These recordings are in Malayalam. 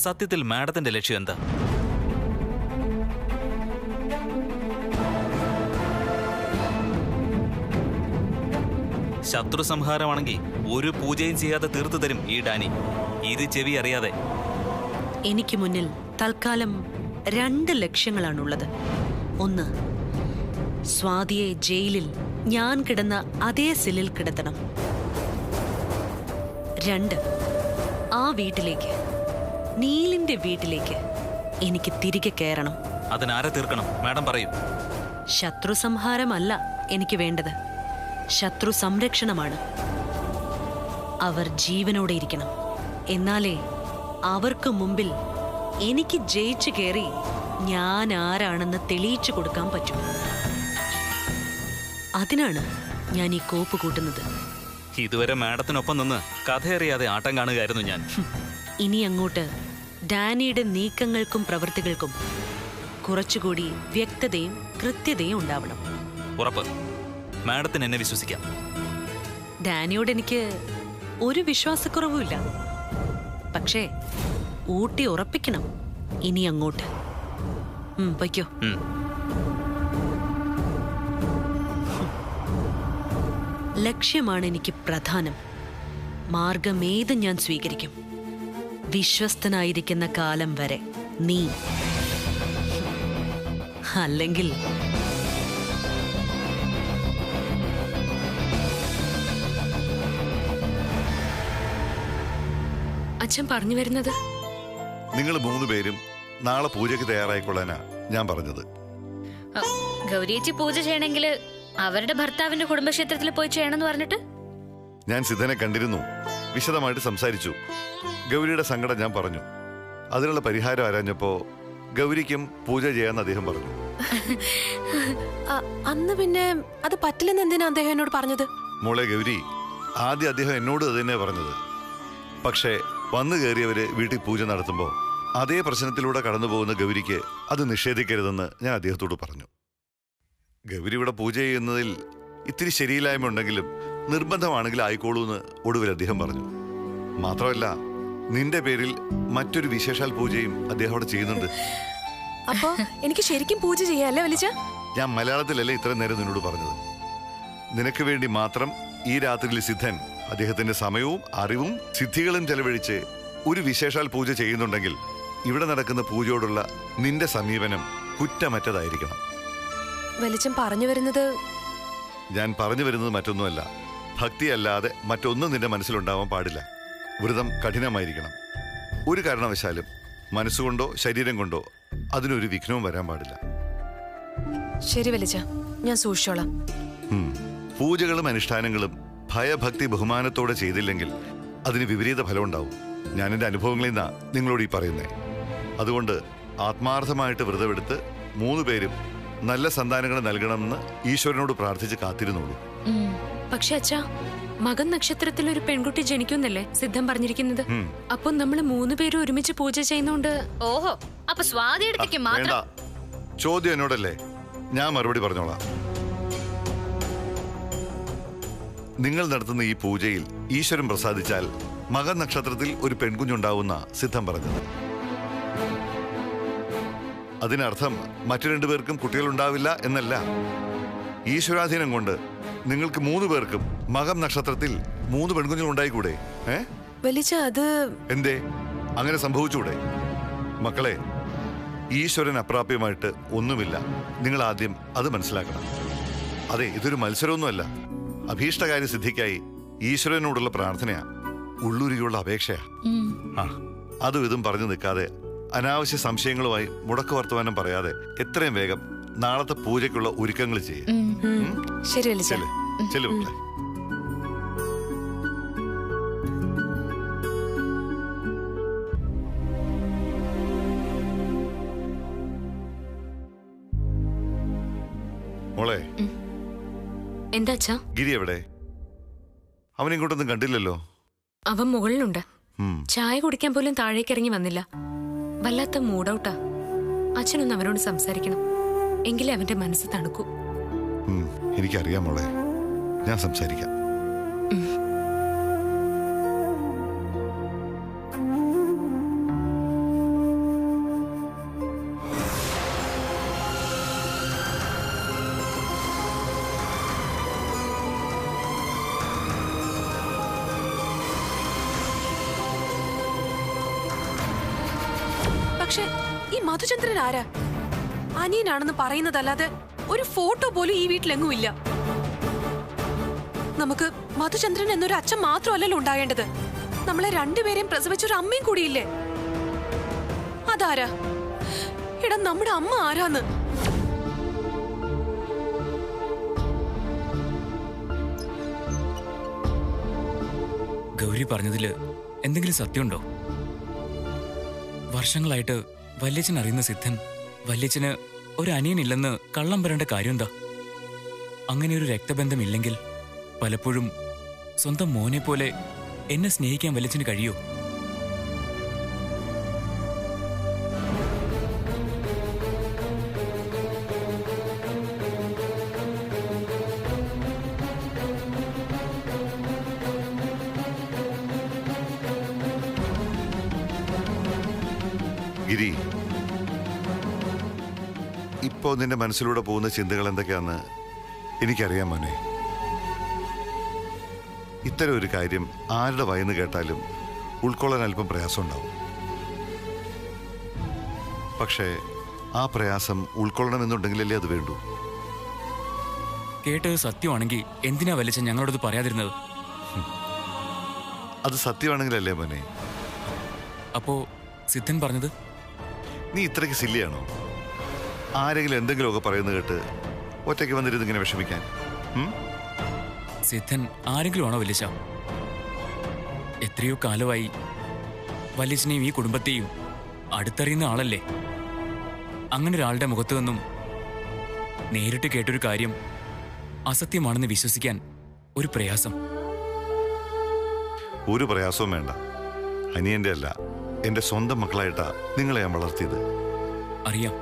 സത്യത്തിൽ മാഡത്തിന്റെ ലക്ഷ്യം എന്താ? ശത്രു സംഹാരമാണെങ്കിൽ ഒരു പൂജയും ചെയ്യാതെ തീർത്തു തരും ഈ ഡാനി. ഇത് ചെവി അറിയാതെ. എനിക്ക് മുന്നിൽ തൽക്കാലം 2 ലക്ഷ്യങ്ങളാണുള്ളത്. ഒന്ന്, സ്വാതിയെ ജയിലിൽ ഞാൻ കിടന്ന അതേ സെല്ലിൽ കിടത്തണം. 2, ആ വീട്ടിലേക്ക്, നീലിന്റെ വീട്ടിലേക്ക് എനിക്ക് തിരികെ കയറണം. അതിനാരെ തീർക്കണം മാഡം പറയൂ. ശത്രു സംഹാരമല്ല എനിക്ക് വേണ്ടത്, ശത്രു സംരക്ഷണമാണ്. അവർ ജീവനോടെ ഇരിക്കണം. എന്നാലേ അവർക്ക് മുമ്പിൽ എനിക്ക് ജയിച്ചു കയറി ഞാൻ ആരാണെന്ന് തെളിയിച്ചു കൊടുക്കാൻ പറ്റും. അതിനാണ് ഞാൻ ഈ കോപ്പ് കൂട്ടുന്നത്. ഇതുവരെ മാഡത്തിനൊപ്പം നിന്ന് കഥയറിയാതെ ആട്ടം കാണുകയായിരുന്നു ഞാൻ. ഇനി അങ്ങോട്ട് ഡാനിയുടെ നീക്കങ്ങൾക്കും പ്രവൃത്തികൾക്കും കുറച്ചുകൂടി വ്യക്തതയും കൃത്യതയും ഉണ്ടാവണം. ഉറപ്പ്. മാഡത്തിന് എന്നെ വിശ്വസിക്കാം. ഡാനിയോട് എനിക്ക് ഒരു വിശ്വാസക്കുറവുമില്ല. പക്ഷേ ഊട്ടി ഉറപ്പിക്കണം ഇനി അങ്ങോട്ട്. പൊയ്ക്കോ. ലക്ഷ്യമാണ് എനിക്ക് പ്രധാനം. മാർഗമേതും ഞാൻ സ്വീകരിക്കും. വിശ്വസ്തനായിരിക്കുന്ന കാലം വരെ നീ. അല്ലെങ്കിൽ അച്ഛൻ പറഞ്ഞു വരുന്നത്? നിങ്ങൾ 3 പേരും നാളെ പൂജയ്ക്ക് തയ്യാറായിക്കൊള്ളാനാ ഞാൻ പറഞ്ഞത്. ഗൗരിയേച്ചി പൂജ ചെയ്യണമെങ്കിൽ അവരുടെ ഭർത്താവിന്റെ കുടുംബക്ഷേത്രത്തിൽ പോയി ചെയ്യണമെന്ന് പറഞ്ഞിട്ട് ഞാൻ സിദ്ധനെ കണ്ടിരുന്നു, വിശദമായിട്ട് സംസാരിച്ചു. ഗൗരിയുടെ സങ്കടം ഞാൻ പറഞ്ഞു. അതിനുള്ള പരിഹാരം ആരാഞ്ഞപ്പോ ഗൗരിക്കും പൂജ ചെയ്യാന്ന് അദ്ദേഹം പറഞ്ഞു. അന്ന് പിന്നെ അത് പറ്റില്ലെന്ന് എന്തിനാ അദ്ദേഹം എന്നോട് പറഞ്ഞത്? മോളെ ഗൗരി, ആദ്യം അദ്ദേഹം എന്നോട് അത് തന്നെ പറഞ്ഞത്. പക്ഷേ വന്നു കയറിയവര് വീട്ടിൽ പൂജ നടത്തുമ്പോൾ അതേ പ്രശ്നത്തിലൂടെ കടന്നു പോകുന്ന ഗൗരിക്ക് അത് നിഷേധിക്കരുതെന്ന് ഞാൻ അദ്ദേഹത്തോട് പറഞ്ഞു. ഗൗരി ഇവിടെ പൂജ ചെയ്യുന്നതിൽ ഇത്തിരി ശരിയില്ലായ്മ ഉണ്ടെങ്കിലും നിർബന്ധമാണെങ്കിൽ ആയിക്കോളൂ എന്ന് ഒടുവിൽ അദ്ദേഹം പറഞ്ഞു. മാത്രമല്ല, നിന്റെ പേരിൽ മറ്റൊരു വിശേഷാൽ പൂജയും അദ്ദേഹം അവിടെ ചെയ്യുന്നുണ്ട്. അപ്പോ എനിക്ക് ശരിക്കും പൂജ ചെയ്യാല്ലേ വലിച്ച? ഞാൻ മലയാളത്തിലല്ലേ ഇത്രയും നേരം നിന്നോട് പറഞ്ഞത്. നിനക്ക് വേണ്ടി മാത്രം ഈ രാത്രിയിൽ സിദ്ധൻ അദ്ദേഹത്തിന്റെ സമയവും അറിവും സിദ്ധികളും ചെലവഴിച്ച് ഒരു വിശേഷാൽ പൂജ ചെയ്യുന്നുണ്ടെങ്കിൽ ഇവിടെ നടക്കുന്ന പൂജയോടുള്ള നിന്റെ സമീപനം കുറ്റമറ്റതായിരിക്കണം. വെളിച്ചം പറഞ്ഞു വരുന്നത്? ഞാൻ പറഞ്ഞു വരുന്നത് മറ്റൊന്നുമല്ല. ഭക്തിയല്ലാതെ മറ്റൊന്നും നിന്റെ മനസ്സിലുണ്ടാവാൻ പാടില്ല. വ്രതം കഠിനമായിരിക്കണം. ഒരു കാരണവശാലും മനസ്സുകൊണ്ടോ ശരീരം കൊണ്ടോ അതിനൊരു വിഘ്നവും വരാൻ പാടില്ല. ശരി വലിച്ച, ഞാൻ സൂക്ഷിച്ചോളാം. പൂജകളും അനുഷ്ഠാനങ്ങളും ഭയഭക്തി ബഹുമാനത്തോടെ ചെയ്തില്ലെങ്കിൽ അതിന് വിപരീത ഫലം ഉണ്ടാവും. ഞാൻ എൻ്റെ അനുഭവങ്ങളിൽ നിന്നാ നിങ്ങളോട് ഈ പറയുന്നേ. അതുകൊണ്ട് ആത്മാർത്ഥമായിട്ട് വ്രതമെടുത്ത് 3 പേരും നല്ല സന്താനങ്ങൾ നൽകണമെന്ന് ഈശ്വരനോട് പ്രാർത്ഥിച്ച് കാത്തിരുന്നോളൂ. പക്ഷെ അച്ഛാ, മകൻ നക്ഷത്രത്തിൽ ഒരു പെൺകുട്ടി ജനിക്കുന്നല്ലേ സിദ്ധം പറഞ്ഞിരിക്കുന്നത്? അപ്പൊ നമ്മൾ 3 പേരും ഒരുമിച്ച് പൂജ ചെയ്യുന്നോണ്ട്. ഓഹോ, അപ്പൊ സ്വാതി എടുത്തേക്ക് മാത്രം. ചോദ്യം എന്നോടല്ലേ, ഞാൻ മറുപടി പറഞ്ഞോളാം. നിങ്ങൾ നടത്തുന്ന ഈ പൂജയിൽ ഈശ്വരൻ പ്രസാദിച്ചാൽ മകൻ നക്ഷത്രത്തിൽ ഒരു പെൺകുഞ്ഞുണ്ടാവുന്ന സിദ്ധം പറഞ്ഞത്. അതിനർത്ഥം മറ്റു 2 പേർക്കും കുട്ടികളുണ്ടാവില്ല എന്നല്ല. ഈശ്വരാധീനം കൊണ്ട് നിങ്ങൾക്ക് 3 പേർക്കും മകം നക്ഷത്രത്തിൽ 3 പെൺകുഞ്ഞുങ്ങൾ ഉണ്ടായിക്കൂടെ? അത് എന്തേ അങ്ങനെ സംഭവിച്ചൂടെ? മക്കളെ, ഈശ്വരൻ അപ്രാപ്യമായിട്ട് ഒന്നുമില്ല. നിങ്ങൾ ആദ്യം അത് മനസ്സിലാക്കണം. അതെ, ഇതൊരു മത്സരമൊന്നുമല്ല. അഭീഷ്ടകാര്യ സിദ്ധിക്കായി ഈശ്വരനോടുള്ള പ്രാർത്ഥനയാ, ഉള്ളുരുകിയുള്ള അപേക്ഷയാ. അതും ഇതും പറഞ്ഞു നിൽക്കാതെ അനാവശ്യ സംശയങ്ങളുമായി മുടക്ക് വർത്തമാനം പറയാതെ എത്രയും വേഗം നാളത്തെ പൂജയ്ക്കുള്ള ഒരുക്കങ്ങൾ ചെയ്യും. മോളെ, എന്താ ഗിരി എവിടെ? അവനിങ്ങോട്ടൊന്നും കണ്ടില്ലല്ലോ. അവൻ മുകളിലുണ്ട്. ചായ കുടിക്കാൻ പോലും താഴേക്ക് ഇറങ്ങി വന്നില്ല. വല്ലാത്ത മൂഡൌട്ടാ. അച്ഛനൊന്ന് അവനോട് സംസാരിക്കണം, എങ്കിലേ അവന്റെ മനസ്സ് തണുക്കൂ. എനിക്കറിയാം മോളെ, ഞാൻ സംസാരിക്കാം. പക്ഷെ ഈ മധുചന്ദ്രൻ ആരാ? അനിയനാണെന്ന് പറയുന്നതല്ലാതെ ഒരു ഫോട്ടോ പോലും ഈ വീട്ടിലെങ്ങും ഇല്ല. നമുക്ക് മധുചന്ദ്രൻ എന്നൊരു അച്ഛൻ മാത്രമല്ലല്ലോ ഉണ്ടാകേണ്ടത്, നമ്മളെ രണ്ടുപേരെയും പ്രസവിച്ചൊരു അമ്മയും കൂടിയില്ലേ? അതാരാ? എടാ, നമ്മുടെ അമ്മ ആരാന്ന്? ഗൗരി പറഞ്ഞതില് എന്തെങ്കിലും സത്യമുണ്ടോ? വർഷങ്ങളായിട്ട് വല്യച്ഛൻ അറിയുന്ന സിദ്ധൻ വല്യച്ഛന് ഒരു അനിയനില്ലെന്ന് കള്ളം പറയേണ്ട കാര്യം എന്താ? അങ്ങനെ ഒരു രക്തബന്ധമില്ലെങ്കിൽ പലപ്പോഴും സ്വന്തം മോനെ പോലെ എന്നെ സ്നേഹിക്കാൻ വല്യച്ഛന് കഴിയോ? ഗിരി, ഇപ്പോ നിന്റെ മനസ്സിലൂടെ പോകുന്ന ചിന്തകൾ എന്തൊക്കെയാന്ന് എനിക്കറിയാം മോനെ. ഇത്തരം ഒരു കാര്യം ആരുടെ വായിന്ന് കേട്ടാലും ഉൾക്കൊള്ളാൻ അല്പം പ്രയാസം ഉണ്ടാവും. പക്ഷേ ആ പ്രയാസം ഉൾക്കൊള്ളണമെന്നുണ്ടെങ്കിലല്ലേ അത് വേണ്ടൂ. കേട്ടത് സത്യമാണെങ്കിൽ എന്തിനാ വല്യച്ഛൻ ഞങ്ങളോടത് പറയാതിരുന്നത്? അത് സത്യമാണെങ്കിലല്ലേ മോനെ. അപ്പോ സിദ്ധൻ പറഞ്ഞത്? നീ ഇത്രയ്ക്ക് സില്ലിയാണോ? ആരെങ്കിലും എന്തെങ്കിലുമൊക്കെ പറയുന്നത് കേട്ട് ഒറ്റയ്ക്ക് വന്നിരുന്ന് ഇങ്ങനെ വിഷമിക്കാൻ? സിദ്ധൻ ആരെങ്കിലും ആണോ വല്യച്ഛ? എത്രയോ കാലമായി വല്യച്ഛനെയും ഈ കുടുംബത്തെയും അടുത്തറിയുന്ന ആളല്ലേ. അങ്ങനെ ഒരാളുടെ മുഖത്തു നിന്നും നേരിട്ട് കേട്ടൊരു കാര്യം അസത്യമാണെന്ന് വിശ്വസിക്കാൻ ഒരു പ്രയാസം. ഒരു പ്രയാസവും വേണ്ട. അനിയന്റെ അല്ല, എന്റെ സ്വന്തം മക്കളായിട്ടാ നിങ്ങളെ ഞാൻ വളർത്തിയത്. അറിയാം.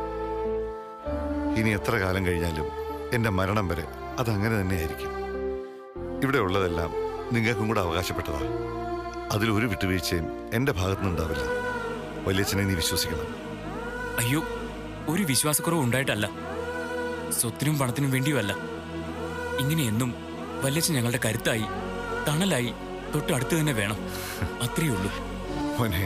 ഇനി എത്ര കാലം കഴിഞ്ഞാലും എന്റെ മരണം വരെ അതങ്ങനെ തന്നെയായിരിക്കും. ഇവിടെ ഉള്ളതെല്ലാം നിങ്ങൾക്കും കൂടെ അവകാശപ്പെട്ടതാ. അതിലൊരു വിട്ടുവീഴ്ചയും എന്റെ ഭാഗത്തുനിന്നുണ്ടാവില്ല. വല്യച്ഛനെ നീ വിശ്വസിക്കണം. അയ്യോ, ഒരു വിശ്വാസക്കുറവ് ഉണ്ടായിട്ടല്ല, സ്വത്തിനും പണത്തിനും വേണ്ടിയുമല്ല. ഇങ്ങനെയെന്നും വല്യച്ഛൻ ഞങ്ങളുടെ കരുത്തായി തണലായി തൊട്ടടുത്ത് തന്നെ വേണം. അത്രയേ ഉള്ളൂ മോനെ.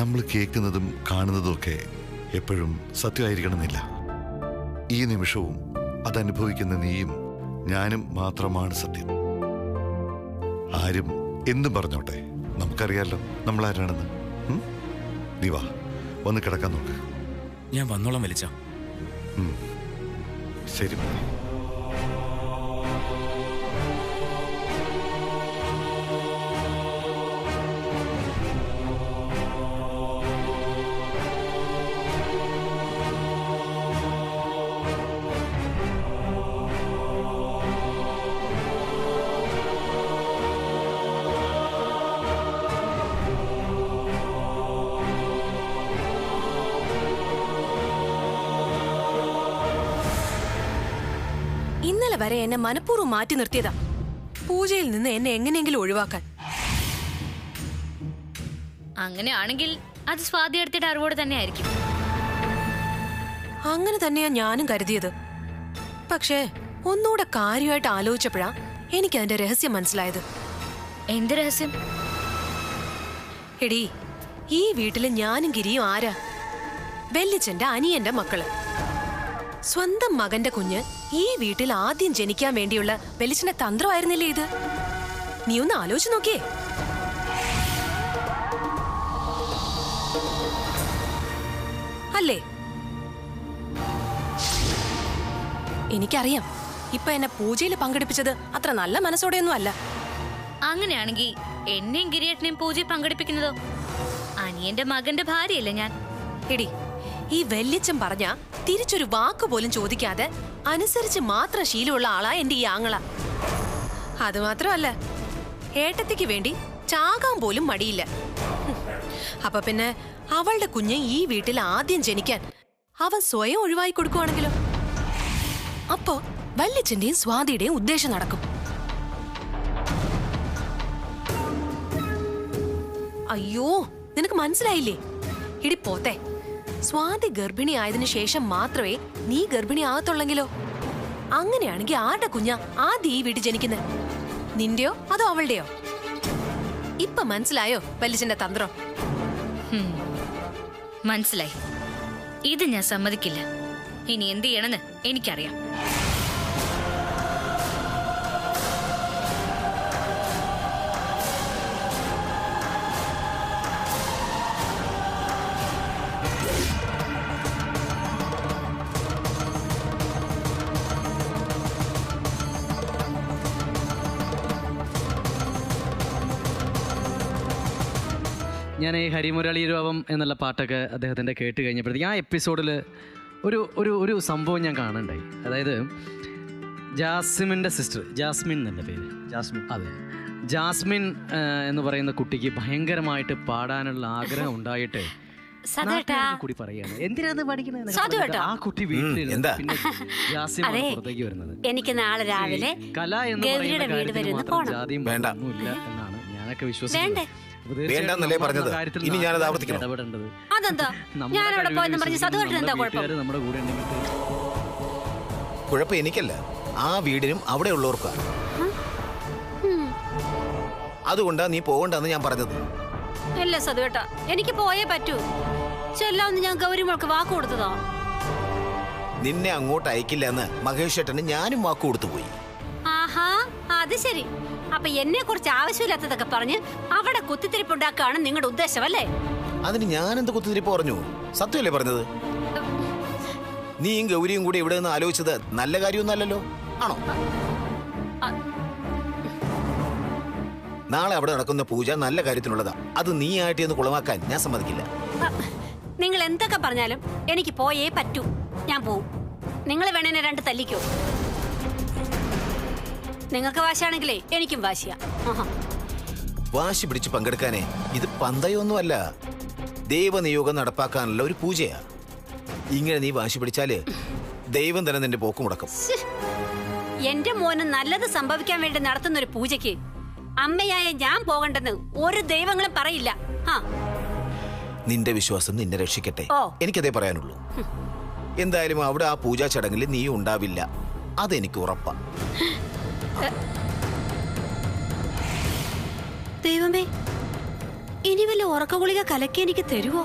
നമ്മൾ കേൾക്കുന്നതും കാണുന്നതും ഒക്കെ എപ്പോഴും സത്യമായിരിക്കണമെന്നില്ല. ഈ നിമിഷവും അതനുഭവിക്കുന്ന നീയും ഞാനും മാത്രമാണ് സത്യം. ആരും എന്തും പറഞ്ഞോട്ടെ, നമുക്കറിയാലോ നമ്മളാരാണെന്ന്. നീ വാ, വന്ന് കിടക്കാൻ നോക്ക്. ഞാൻ വന്നോളാം വലിച്ച. ശരി. ഇന്നലെ വരെ എന്നെ മനഃപൂർവ്വം മാറ്റി നിർത്തിയതാ, പൂജയിൽ നിന്ന് എന്നെ എങ്ങനെയെങ്കിലും ഒഴിവാക്കാൻ. അങ്ങനെയാണെങ്കിൽ അത് സ്വാതി എടുത്തിട്ട് അറിവോട് തന്നെ ആയിരിക്കും. അങ്ങനെ തന്നെയാ ഞാനും കരുതിയത്. പക്ഷേ ഒന്നുകൂടെ കാര്യമായിട്ട് ആലോചിച്ചപ്പോഴാ എനിക്ക് അതിന്റെ രഹസ്യം മനസ്സിലായത്. എന്ത് രഹസ്യം? എടീ, ഈ വീട്ടില് ഞാനും ഗിരിയും ആരാ? വല്യച്ഛന്റെ അനിയന്റെ മക്കള്. സ്വന്തം മകന്റെ കുഞ്ഞ് ഈ വീട്ടിൽ ആദ്യം ജനിക്കാൻ വേണ്ടിയുള്ള വല്യച്ഛന്റെ തന്ത്രമായിരുന്നില്ലേ ഇത്? നീ ഒന്ന് ആലോചിച്ച് നോക്കിയേ. അല്ലേ? എനിക്കറിയാം, ഇപ്പൊ എന്നെ പൂജയിൽ പങ്കെടുപ്പിച്ചത് അത്ര നല്ല മനസ്സോടെയൊന്നും അല്ല. അങ്ങനെയാണെങ്കിൽ എന്നെയും ഗിരിയേട്ടനെയും പൂജയിൽ പങ്കെടുപ്പിക്കുന്നതോ? അനിയന്റെ മകന്റെ ഭാര്യയല്ലേ ഞാൻ. എടി, ഈ വല്യച്ഛൻ പറഞ്ഞ തിരിച്ചൊരു വാക്ക് പോലും ചോദിക്കാതെ അനുസരിച്ച് മാത്രം ശീലമുള്ള ആളാ എന്റെ ഈ ആങ്ങള. അത് മാത്രമല്ല, ഏട്ടത്തിക്ക് വേണ്ടി ചാകാൻ പോലും മടിയില്ല. അപ്പൊ പിന്നെ അവളുടെ കുഞ്ഞ് ഈ വീട്ടിൽ ആദ്യം ജനിക്കാൻ അവൻ സ്വയം ഒഴിവായി കൊടുക്കുവാണെങ്കിലോ? അപ്പോ വല്യച്ഛന്റെയും സ്വാതിയുടെയും ഉദ്ദേശം നടക്കും. അയ്യോ, നിനക്ക് മനസ്സിലായില്ലേ? ഇടി പോത്തെ, സ്വാതി ഗർഭിണി ആയതിനു ശേഷം മാത്രമേ നീ ഗർഭിണി ആകത്തുള്ളെങ്കിലോ? അങ്ങനെയാണെങ്കിൽ ആരുടെ കുഞ്ഞാ ആദ്യം ഈ വീട്ടിൽ ജനിക്കുന്നത്? നിന്റെയോ അതോ അവളുടെയോ? ഇപ്പൊ മനസ്സിലായോ വല്യച്ഛന്റെ തന്ത്രം? മനസ്സിലായി. ഇത് ഞാൻ സമ്മതിക്കില്ല. ഇനി എന്ത് ചെയ്യണമെന്ന് എനിക്കറിയാം. ഞാൻ ഈ ഹരിമുരളി രൂപം എന്നുള്ള പാട്ടൊക്കെ അദ്ദേഹത്തിൻ്റെ കേട്ട് കഴിഞ്ഞപ്പോഴത്തേക്ക് ആ എപ്പിസോഡിൽ ഒരു ഒരു ഒരു സംഭവം ഞാൻ കാണുന്നുണ്ടായി. അതായത് ജാസ്മിൻ്റെ സിസ്റ്റർ, ജാസ്മിൻ എന്നല്ല പേര്, ജാസ്മിൻ, അതെ, ജാസ്മിൻ എന്ന് പറയുന്ന കുട്ടിക്ക് ഭയങ്കരമായിട്ട് പാടാനുള്ള ആഗ്രഹം ഉണ്ടായിട്ട് കൂടി പറയാണ് എന്തിനാ പഠിക്കുന്നത്. ആ കുട്ടി വീട്ടിലിരുന്ന് പിന്നെ ജാസ്മിൻ പുറത്തേക്ക് വരുന്നത്. എനിക്ക് നാളെ രാവിലെ കല എന്ന് പറയുന്ന കാര്യത്തിൽ മാത്രം ജാതിയും ഒന്നുമില്ല എന്നാണ് ഞാനൊക്കെ വിശ്വസിക്കുന്നത്. വേണ്ടെന്നല്ലേ പറഞ്ഞത്? ഇനി ഞാനത് ആവർത്തിക്കണം. കുഴപ്പം എനിക്കല്ല, ആ വീടിനും അവിടെ ഉള്ളവർക്കാ. അതുകൊണ്ടാ നീ പോകണ്ടെന്ന് ഞാൻ പറഞ്ഞത്. ഇല്ല സതുവേട്ടാ, എനിക്ക് പോയേ പറ്റൂ. ചെല്ലാന്ന് ഞാൻ ഗൗരിമോൾക്ക് വാക്ക് കൊടുത്തതാ. നിന്നെ അങ്ങോട്ട് അയക്കില്ല എന്ന് മഹേഷ് ഏട്ടന് ഞാനും വാക്ക് കൊടുത്തു പോയി. ആഹാ, അത് ശരി. അപ്പൊ എന്നെ കുറിച്ച് ആവശ്യമില്ലാത്തതൊക്കെ പറഞ്ഞ് അവിടെ കുത്തിത്തിരിപ്പുണ്ടാക്കാണ് നിങ്ങളുടെ ഉദ്ദേശം അല്ലേ? അതിന് ഞാൻ എന്ത് കുത്തിത്തിരിപ്പ് പറഞ്ഞു? സത്യമല്ലേ പറഞ്ഞത്? നീയും ഗൗരിയും കൂടി ഇവിടെ നിന്ന് ആലോചിച്ചത് നല്ല കാര്യമൊന്നുമല്ലല്ലോ, ആണോ? നാളെ അവിടെ നടക്കുന്ന പൂജ നല്ല കാര്യത്തിനുള്ളതാ. അത് നീ ആയിട്ട് ഒന്ന് കുളമാക്കാൻ ഞാൻ സമ്മതിക്കില്ല. നിങ്ങൾ എന്തൊക്കെ പറഞ്ഞാലും എനിക്ക് പോയേ പറ്റൂ. ഞാൻ പോവും. നിങ്ങൾ വേണേനെ രണ്ട് തല്ലിക്കോ. നിങ്ങൾക്ക് വാശിയാണെങ്കിലേ എനിക്കും വാശിയാ. വാശി പിടിച്ച് പങ്കെടുക്കാനേ ഇത് പന്തയൊന്നുമല്ല, ദൈവനിയോഗം നടപ്പാക്കാനുള്ള ഒരു പൂജയാ. ഇങ്ങനെ നീ വാശി പിടിച്ചാല് ദൈവം തന്നെ നിന്റെ പോക്ക് മുടക്കും. എന്റെ മോന് നല്ലത് സംഭവിക്കാൻ വേണ്ടി നടത്തുന്ന ഒരു പൂജയ്ക്ക് അമ്മയായ ഞാൻ പോകണ്ടെന്ന് ഒരു ദൈവങ്ങളും പറയില്ല. നിന്റെ വിശ്വാസം നിന്നെ രക്ഷിക്കട്ടെ, എനിക്കതേ പറയാനുള്ളൂ. എന്തായാലും അവിടെ ആ പൂജാ ചടങ്ങിൽ നീ ഉണ്ടാവില്ല, അതെനിക്ക് ഉറപ്പാ. ദൈവമേ, ഇനി വല്ല ഉറക്ക ഗുളിക കലക്കി എനിക്ക് തരുവോ?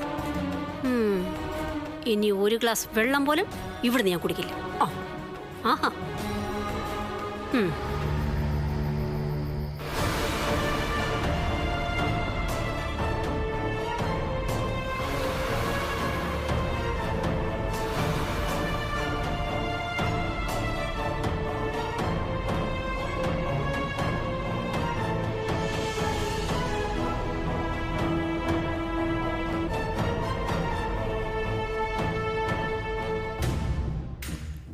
ഇനി ഒരു ഗ്ലാസ് വെള്ളം പോലും ഇവിടുന്ന് ഞാൻ കുടിക്കില്ല. ആഹാ.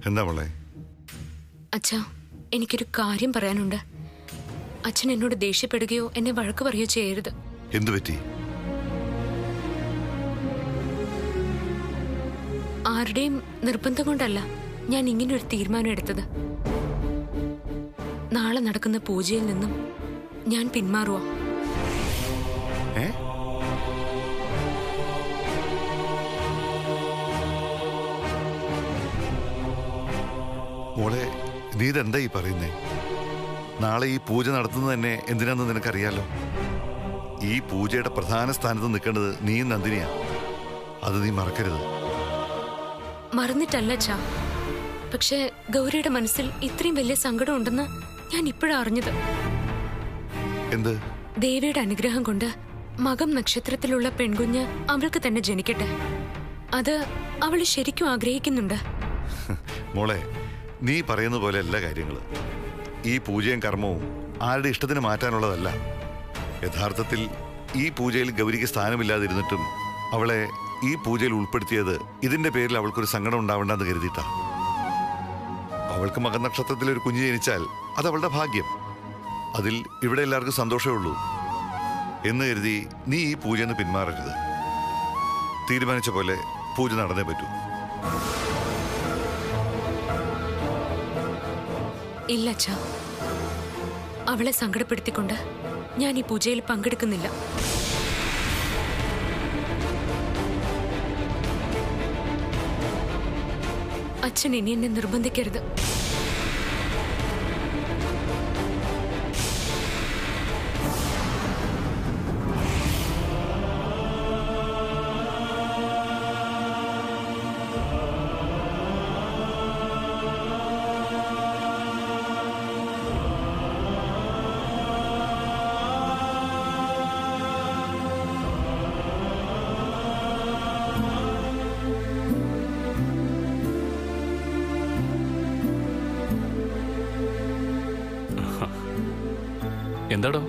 എന്താ മോളെ? അച്ഛാ, എനിക്കൊരു കാര്യം പറയാനുണ്ട്. അച്ഛൻ എന്നോട് ദേഷ്യപ്പെടുകയോ എന്നെ വഴക്ക് പറയുകയോ ചെയ്യരുത്. എന്തു പറ്റി? ആരുടെയും നിർബന്ധം കൊണ്ടല്ല ഞാൻ ഇങ്ങനൊരു തീരുമാനം എടുത്തത്. നാളെ നടക്കുന്ന പൂജയിൽ നിന്നും ഞാൻ പിന്മാറുക. മോളെ, നീ ഇതെന്താ ഈ പറയുന്നേ? നാളെ ഈ പൂജ നടത്തുന്നത് തന്നെ എന്തിനാന്ന് നിനക്കറിയാലോ. ഈ പൂജയുടെ പ്രധാന സ്ഥാനത്ത് നിൽക്കേണ്ടത് നീയും നന്ദിനിയാ. അത് നീ മറക്കരുത്. മറന്നിട്ടല്ല അച്ഛാ, പക്ഷെ ഗൗരിയുടെ മനസ്സിൽ ഇത്രയും വലിയ സങ്കടം ഉണ്ടെന്ന് ഞാൻ ഇപ്പോഴാ അറിഞ്ഞത്. എന്ത്? ദേവിയുടെ അനുഗ്രഹം കൊണ്ട് മകം നക്ഷത്രത്തിലുള്ള പെൺകുഞ്ഞ് അവൾക്ക് തന്നെ ജനിക്കട്ടെ. അത് അവൾ ശരിക്കും ആഗ്രഹിക്കുന്നുണ്ട്. മോളെ, നീ പറയുന്ന പോലെ എല്ലാ കാര്യങ്ങളും ഈ പൂജയും കർമ്മവും ആരുടെ ഇഷ്ടത്തിന് മാറ്റാനുള്ളതല്ല. യഥാർത്ഥത്തിൽ ഈ പൂജയിൽ ഗൗരിക്ക് സ്ഥാനമില്ലാതിരുന്നിട്ടും അവളെ ഈ പൂജയിൽ ഉൾപ്പെടുത്തിയത് ഇതിന്റെ പേരിൽ അവൾക്കൊരു സങ്കടം ഉണ്ടാവേണ്ടെന്ന് കരുതിയിട്ടാ. അവൾക്ക് മകനക്ഷത്രത്തിൽ ഒരു കുഞ്ഞ് ജനിച്ചാൽ അത് അവളുടെ ഭാഗ്യം. അതിൽ ഇവിടെ എല്ലാവർക്കും സന്തോഷമേ ഉള്ളൂ. എന്ന് കരുതി നീ ഈ പൂജയിൽ നിന്ന് പിന്മാറരുത്. തീരുമാനിച്ച പോലെ പൂജ നടന്നേ പറ്റൂ. ഇല്ല അച്ഛാ, അവളെ സങ്കടപ്പെടുത്തിക്കൊണ്ട് ഞാൻ ഈ പൂജയിൽ പങ്കെടുക്കുന്നില്ല. അച്ഛൻ ഇനി എന്നെ നിർബന്ധിക്കരുത്. എന്താടോ,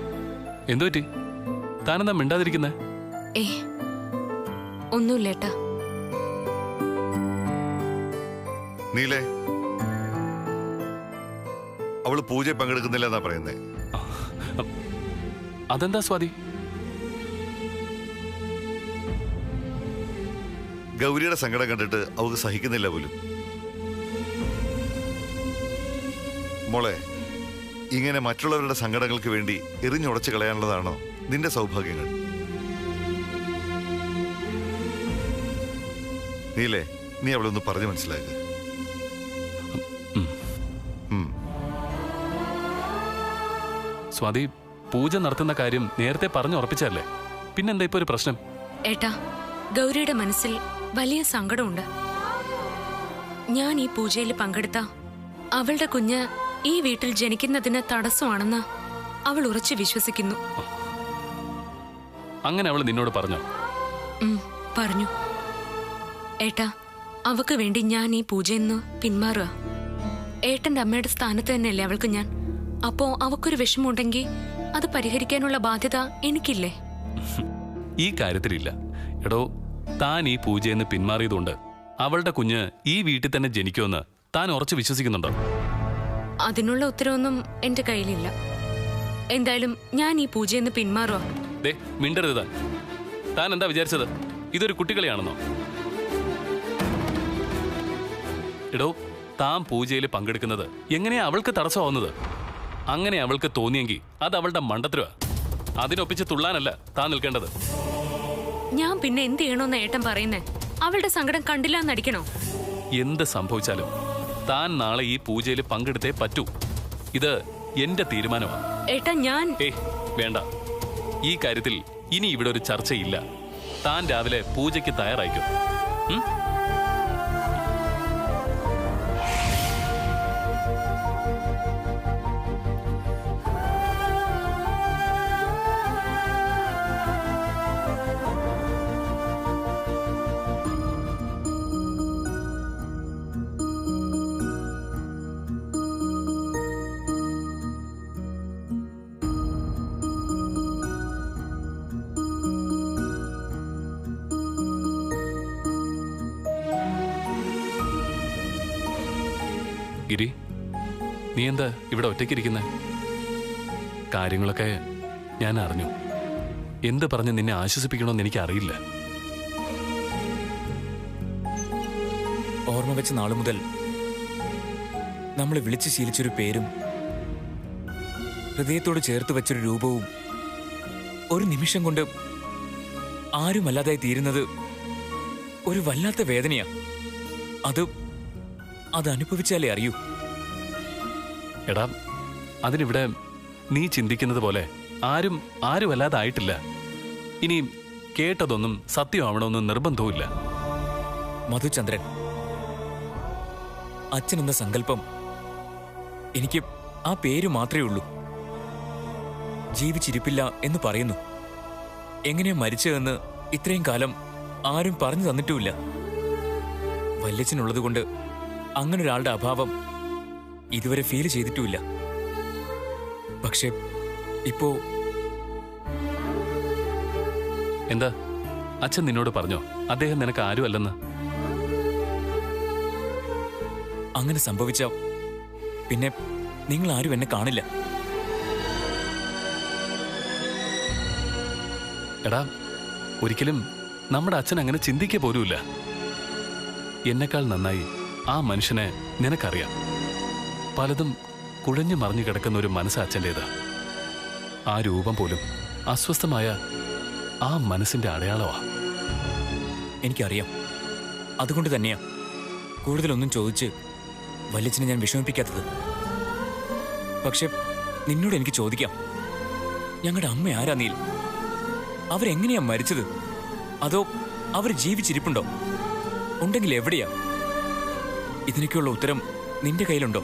എന്തു പറ്റി? താനെന്താ മിണ്ടാതിരിക്കുന്നേ? ഒന്നുമില്ലേട്ടാ. നീലേ, അവള് പൂജ പങ്കെടുക്കുന്നില്ല എന്നാ പറയുന്നേ. അതെന്താ സ്വാതി? ഗൗരിയുടെ സങ്കടം കണ്ടിട്ട് അവൾക്ക് സഹിക്കുന്നില്ല പോലും. മോളെ, ഇങ്ങനെ മറ്റുള്ളവരുടെ സങ്കടങ്ങൾക്ക് വേണ്ടി എറിഞ്ഞുടച്ച് കളയാനുള്ളതാണോ നിന്റെ സൗഭാഗ്യങ്ങൾ? നീലേ, നീ അവളെ ഒന്ന് പറഞ്ഞു മനസ്സിലാക്കുക. സ്വാതി, പൂജ നടത്തുന്ന കാര്യം നേരത്തെ പറഞ്ഞു ഉറപ്പിച്ചല്ലേ, പിന്നെന്താ ഇപ്പൊ ഒരു പ്രശ്നം? ഏട്ടാ, ഗൗരിയുടെ മനസ്സിൽ വലിയ സങ്കടമുണ്ട്. ഞാൻ ഈ പൂജയിൽ പങ്കെടുത്ത അവളുടെ കുഞ്ഞ് ഈ വീട്ടിൽ ജനിക്കുന്നതിന് തടസ്സമാണെന്ന് അവൾ ഉറച്ചു വിശ്വസിക്കുന്നു. അങ്ങനെ അവൾ നിന്നോട് പറഞ്ഞോ? പറഞ്ഞു. ഏട്ടാ, അവക്ക് വേണ്ടി ഞാൻ ഈ പൂജയിൽ നിന്ന് പിന്മാറുക. ഏട്ടന്റെ അമ്മയുടെ സ്ഥാനത്ത് തന്നെയല്ലേ അവൾക്ക് ഞാൻ. അപ്പോ അവക്കൊരു വിഷമമുണ്ടെങ്കിൽ അത് പരിഹരിക്കാനുള്ള ബാധ്യത എനിക്കില്ലേ? ഈ കാര്യത്തിലില്ല. എടോ, താൻ ഈ പൂജയിൽ നിന്ന് പിന്മാറിയതുകൊണ്ട് അവളുടെ കുഞ്ഞ് ഈ വീട്ടിൽ തന്നെ ജനിക്കുമെന്ന് താൻ ഉറച്ചു വിശ്വസിക്കുന്നുണ്ടോ? അതിനുള്ള ഉത്തരവൊന്നും എന്റെ കയ്യിലില്ല. എന്തായാലും ഞാൻ ഈ പൂജയിൽ നിന്ന് പിന്മാറുക. മിണ്ടരുത്. താൻ എന്താ വിചാരിച്ചത്? ഇതൊരു കുട്ടികളെയാണെന്നോ? എടോ, താൻ പൂജയിൽ പങ്കെടുക്കുന്നത് എങ്ങനെയാ അവൾക്ക് തടസ്സമാവുന്നത്? അങ്ങനെ അവൾക്ക് തോന്നിയെങ്കിൽ അത് അവളുടെ മണ്ടത്തരവാ. അതിനൊപ്പിച്ച് തുള്ളാനല്ല താൻ നിൽക്കേണ്ടത്. ഞാൻ പിന്നെ എന്ത് ചെയ്യണോന്ന് ഏട്ടൻ പറയുന്നേ? അവളുടെ സങ്കടം കണ്ടില്ല എന്നടിക്കണോ? എന്ത് സംഭവിച്ചാലും താൻ നാളെ ഈ പൂജയിൽ പങ്കെടുത്തേ പറ്റൂ. ഇത് എന്റെ തീരുമാനമാണ്. ഏട്ടാ, ഞാൻ വേണ്ട. ഈ കാര്യത്തിൽ ഇനി ഇവിടെ ഒരു ചർച്ചയില്ല. താൻ രാവിലെ പൂജയ്ക്ക് തയ്യാറായിക്കും. ഗിരി, നീ എന്താ ഇവിടെ ഒറ്റയ്ക്കിരിക്കുന്നെ? കാര്യങ്ങളൊക്കെ ഞാൻ അറിഞ്ഞു. എന്ത് പറഞ്ഞ് നിന്നെ ആശ്വസിപ്പിക്കണമെന്ന് എനിക്ക് അറിയില്ല. ഓർമ്മ വെച്ച നാളു മുതൽ നമ്മൾ വിളിച്ചു ശീലിച്ചൊരു പേരും ഹൃദയത്തോട് ചേർത്ത് വെച്ചൊരു രൂപവും ഒരു നിമിഷം കൊണ്ട് ആരുമല്ലാതായി തീരുന്നത് ഒരു വല്ലാത്ത വേദനയാ. അത് അനുഭവിച്ചാലേ അറിയൂ. എടാ, അതിനിവിടെ നീ ചിന്തിക്കുന്നത് പോലെ ആരുമല്ലാതെ ആയിട്ടില്ല. ഇനി കേട്ടതൊന്നും സത്യമാവണമെന്നും നിർബന്ധവുമില്ല. മധുചന്ദ്രൻ, അച്ഛൻ എന്ന സങ്കല്പം എനിക്ക് ആ പേര് മാത്രമേ ഉള്ളൂ. ജീവിച്ചിരിപ്പില്ല എന്ന് പറയുന്നു. എങ്ങനെയാ മരിച്ചതെന്ന് ഇത്രയും കാലം ആരും പറഞ്ഞു തന്നിട്ടുമില്ല. വല്യച്ഛനുള്ളതുകൊണ്ട് അങ്ങനൊരാളുടെ അഭാവം ഇതുവരെ ഫീൽ ചെയ്തിട്ടുമില്ല. പക്ഷെ ഇപ്പോ എന്താ അച്ഛൻ നിന്നോട് പറഞ്ഞോ അദ്ദേഹം നിനക്ക് ആരും അല്ലെന്ന്? അങ്ങനെ സംഭവിച്ച പിന്നെ നിങ്ങൾ ആരും എന്നെ കാണില്ല. എടാ ഒരിക്കലും നമ്മുടെ അച്ഛൻ അങ്ങനെ ചിന്തിക്കുക പോലുമില്ല. എന്നെക്കാൾ നന്നായി ആ മനുഷ്യനെ നിനക്കറിയാം. പലതും കുഴഞ്ഞു മറിഞ്ഞു കിടക്കുന്ന ഒരു മനസ്സ് അച്ഛൻ്റേത്. ആ രൂപം പോലും അസ്വസ്ഥമായ ആ മനസ്സിന്റെ അടയാളമാ. എനിക്കറിയാം. അതുകൊണ്ട് തന്നെയാ കൂടുതലൊന്നും ചോദിച്ച് വല്യച്ഛനെ ഞാൻ വിഷമിപ്പിക്കാത്തത്. പക്ഷെ നിന്നോട് എനിക്ക് ചോദിക്കാം, ഞങ്ങളുടെ അമ്മ ആരാ നീൽ? അവരെങ്ങനെയാ മരിച്ചത്? അതോ അവർ ജീവിച്ചിരിപ്പുണ്ടോ? ഉണ്ടെങ്കിൽ എവിടെയാ? ഇതിനൊക്കെയുള്ള ഉത്തരം നിന്റെ കയ്യിലുണ്ടോ?